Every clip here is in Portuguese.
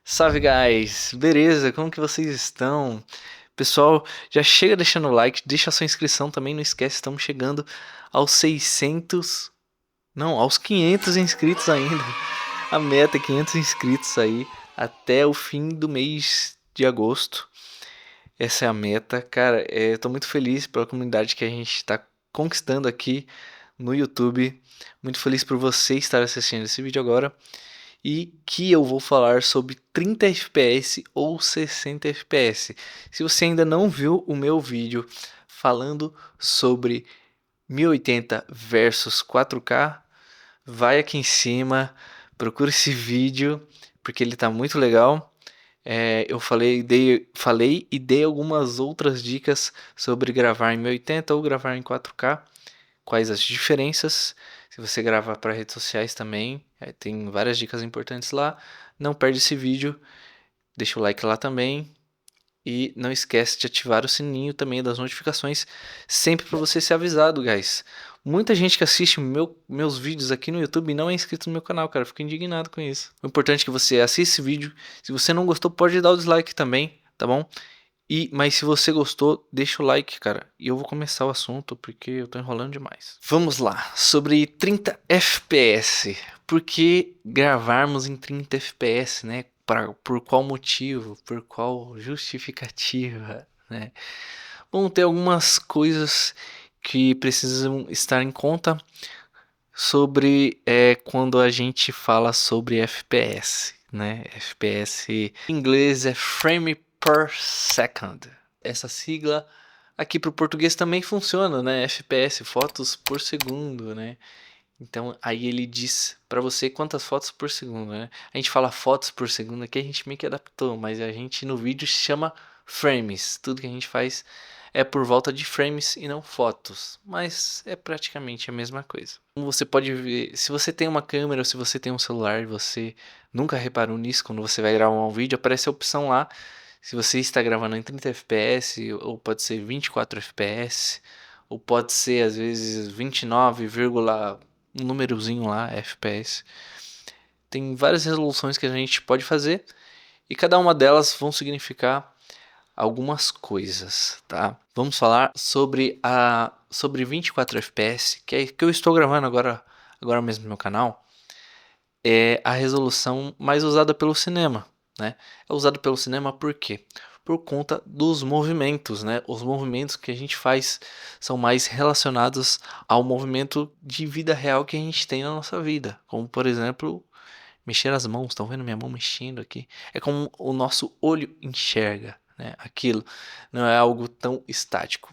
Salve, guys! Beleza? Como que vocês estão? Pessoal, já chega deixando o like, deixa a sua inscrição também, não esquece, estamos chegando aos 600, não, aos 500 inscritos ainda. A meta é 500 inscritos aí até o fim do mês de agosto. Essa é a meta. Cara, tô muito feliz pela comunidade que a gente está conquistando aqui no YouTube. Muito feliz por você estar assistindo esse vídeo agora e que eu vou falar sobre 30 FPS ou 60 FPS. Se você ainda não viu o meu vídeo falando sobre 1080 versus 4K, vai aqui em cima, procura esse vídeo porque ele tá muito legal. Eu falei e dei algumas outras dicas sobre gravar em 1080 ou gravar em 4K, quais as diferenças. Se você gravar para redes sociais também, tem várias dicas importantes lá. Não perde esse vídeo, deixa o like lá também. E não esquece de ativar o sininho também das notificações, sempre para você ser avisado, guys. Muita gente que assiste meus vídeos aqui no YouTube não é inscrito no meu canal, cara. Fico indignado com isso. O importante é que você assista esse vídeo. Se você não gostou, pode dar o dislike também, tá bom? Mas se você gostou, deixa o like, cara. E eu vou começar o assunto porque eu tô enrolando demais. Vamos lá, sobre 30 FPS. Por que gravarmos em 30 FPS, né? Por qual motivo? Por qual justificativa, né? Bom, tem algumas coisas que precisam estar em conta sobre quando a gente fala sobre FPS, né? FPS em inglês é Frame per Second. Essa sigla aqui para o português também funciona, né? FPS, fotos por segundo, né? Então aí ele diz para você quantas fotos por segundo, né? A gente fala fotos por segundo aqui, a gente meio que adaptou, mas a gente no vídeo chama frames. Tudo que a gente faz é por volta de frames e não fotos, mas é praticamente a mesma coisa. Como você pode ver, se você tem uma câmera ou se você tem um celular e você nunca reparou nisso, quando você vai gravar um vídeo, aparece a opção lá, se você está gravando em 30 FPS, ou pode ser 24 FPS, ou pode ser às vezes 29, um númerozinho lá, FPS. Tem várias resoluções que a gente pode fazer e cada uma delas vão significar algumas coisas, tá? Vamos falar sobre 24 FPS, que eu estou gravando agora mesmo no meu canal. É a resolução mais usada pelo cinema, né? É usado pelo cinema por quê? Por conta dos movimentos, né? Os movimentos que a gente faz são mais relacionados ao movimento de vida real que a gente tem na nossa vida, como por exemplo, mexer as mãos. Estão vendo minha mão mexendo aqui? É como o nosso olho enxerga, né? Aquilo não é algo tão estático.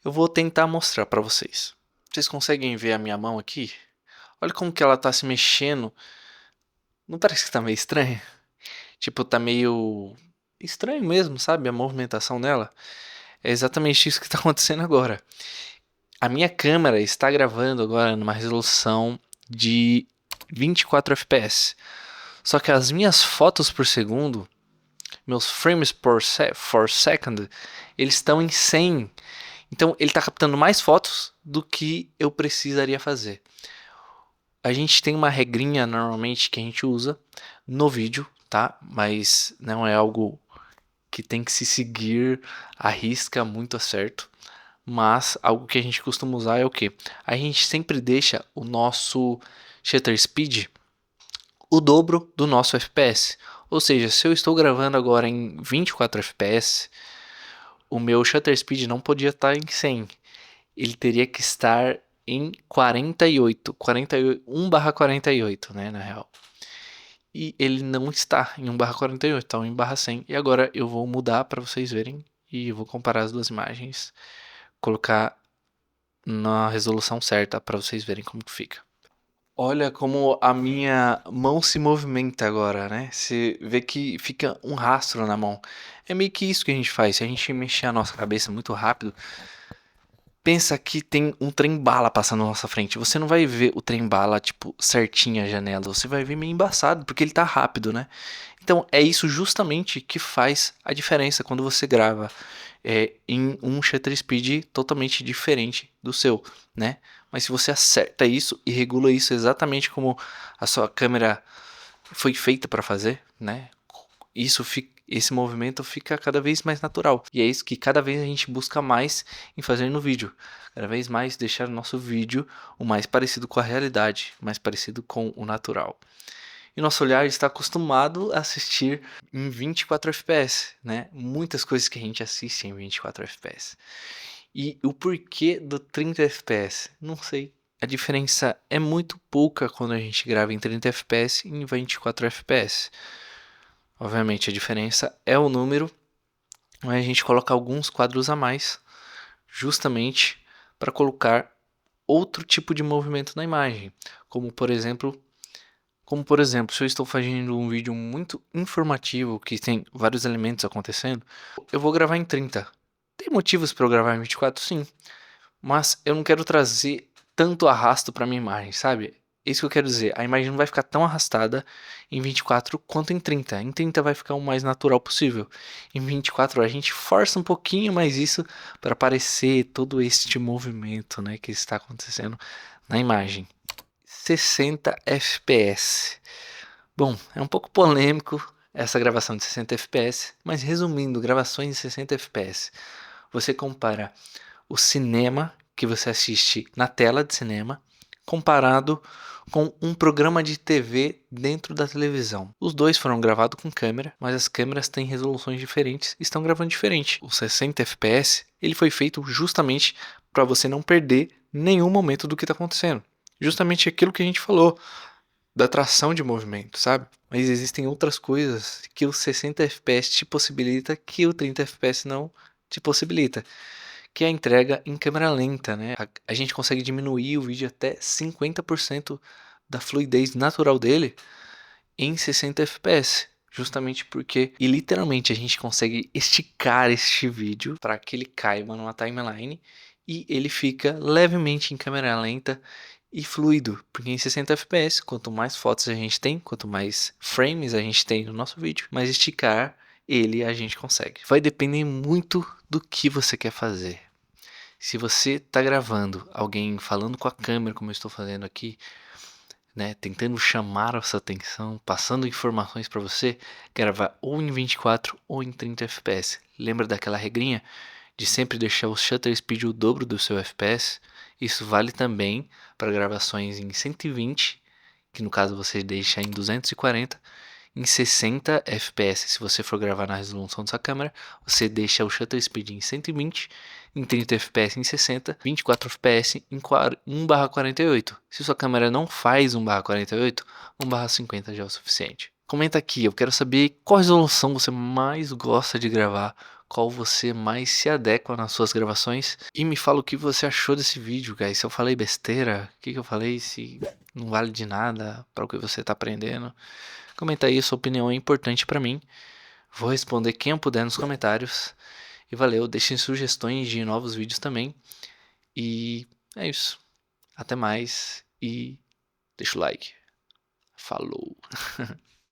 Eu vou tentar mostrar para vocês. Vocês conseguem ver a minha mão aqui? Olha como que ela está se mexendo. Não parece que tá meio estranho? Tipo, tá meio estranho mesmo, sabe? A movimentação dela. É exatamente isso que tá acontecendo agora. A minha câmera está gravando agora numa resolução de 24 FPS. Só que as minhas fotos por segundo, meus frames por second, eles estão em 100. Então ele está captando mais fotos do que eu precisaria fazer. A gente tem uma regrinha normalmente que a gente usa no vídeo, tá? Mas não é algo que tem que se seguir à risca muito a certo. Mas algo que a gente costuma usar é o que? A gente sempre deixa o nosso shutter speed o dobro do nosso FPS. Ou seja, se eu estou gravando agora em 24 FPS, o meu shutter speed não podia estar em 100. Ele teria que estar em 48, 1/48, né, na real. E ele não está em 1/48, está em 1/100. E agora eu vou mudar para vocês verem e eu vou comparar as duas imagens, colocar na resolução certa para vocês verem como que fica. Olha como a minha mão se movimenta agora, né? Você vê que fica um rastro na mão. É meio que isso que a gente faz. Se a gente mexer a nossa cabeça muito rápido, pensa que tem um trem-bala passando na nossa frente. Você não vai ver o trem-bala, tipo, certinho a janela. Você vai ver meio embaçado, porque ele tá rápido, né? Então, é isso justamente que faz a diferença quando você grava em um shutter speed totalmente diferente do seu, né? Mas se você acerta isso e regula isso exatamente como a sua câmera foi feita para fazer, né? Esse movimento fica cada vez mais natural. E é isso que cada vez a gente busca mais em fazer no vídeo. Cada vez mais deixar o nosso vídeo o mais parecido com a realidade, mais parecido com o natural. E nosso olhar está acostumado a assistir em 24 fps, né? Muitas coisas que a gente assiste em 24 fps. E o porquê do 30 fps? Não sei. A diferença é muito pouca quando a gente grava em 30 fps e em 24 fps. Obviamente a diferença é o número, mas a gente coloca alguns quadros a mais, justamente para colocar outro tipo de movimento na imagem, como por exemplo, se eu estou fazendo um vídeo muito informativo que tem vários elementos acontecendo, eu vou gravar em 30. Tem motivos para eu gravar em 24, sim, mas eu não quero trazer tanto arrasto para minha imagem, sabe? Isso que eu quero dizer, a imagem não vai ficar tão arrastada em 24 quanto em 30. Em 30 vai ficar o mais natural possível. Em 24 a gente força um pouquinho mais isso para parecer todo este movimento, né, que está acontecendo na imagem. 60 fps. Bom, é um pouco polêmico essa gravação de 60 fps, mas resumindo, gravações de 60 fps. Você compara o cinema que você assiste na tela de cinema comparado com um programa de TV dentro da televisão. Os dois foram gravados com câmera, mas as câmeras têm resoluções diferentes e estão gravando diferente. O 60 fps ele foi feito justamente para você não perder nenhum momento do que está acontecendo. Justamente aquilo que a gente falou da tração de movimento, sabe? Mas existem outras coisas que o 60 fps te possibilita que o 30 fps não te possibilita, que é a entrega em câmera lenta, né? A gente consegue diminuir o vídeo até 50% da fluidez natural dele em 60 fps. Justamente porque, e literalmente a gente consegue esticar este vídeo para que ele caiba numa timeline e ele fica levemente em câmera lenta e fluido, porque em 60 fps, quanto mais fotos a gente tem, quanto mais frames a gente tem no nosso vídeo, mais esticar ele a gente consegue. Vai depender muito do que você quer fazer. Se você está gravando alguém falando com a câmera, como eu estou fazendo aqui, né, tentando chamar a sua atenção, passando informações para você, gravar ou em 24 ou em 30 fps. Lembra daquela regrinha de sempre deixar o shutter speed o dobro do seu fps? Isso vale também para gravações em 120, que no caso você deixa em 240, em 60 fps. Se você for gravar na resolução da sua câmera, você deixa o shutter speed em 120, em 30 fps em 60, 24 fps em 1/48. Se sua câmera não faz 1/48, 1/50 já é o suficiente. Comenta aqui, eu quero saber qual resolução você mais gosta de gravar, qual você mais se adequa nas suas gravações, e me fala o que você achou desse vídeo, guys. Se eu falei besteira, o que eu falei, se não vale de nada para o que você está aprendendo. Comenta aí, sua opinião é importante para mim. Vou responder quem eu puder nos comentários. E valeu, deixem sugestões de novos vídeos também. E é isso. Até mais e deixa o like. Falou!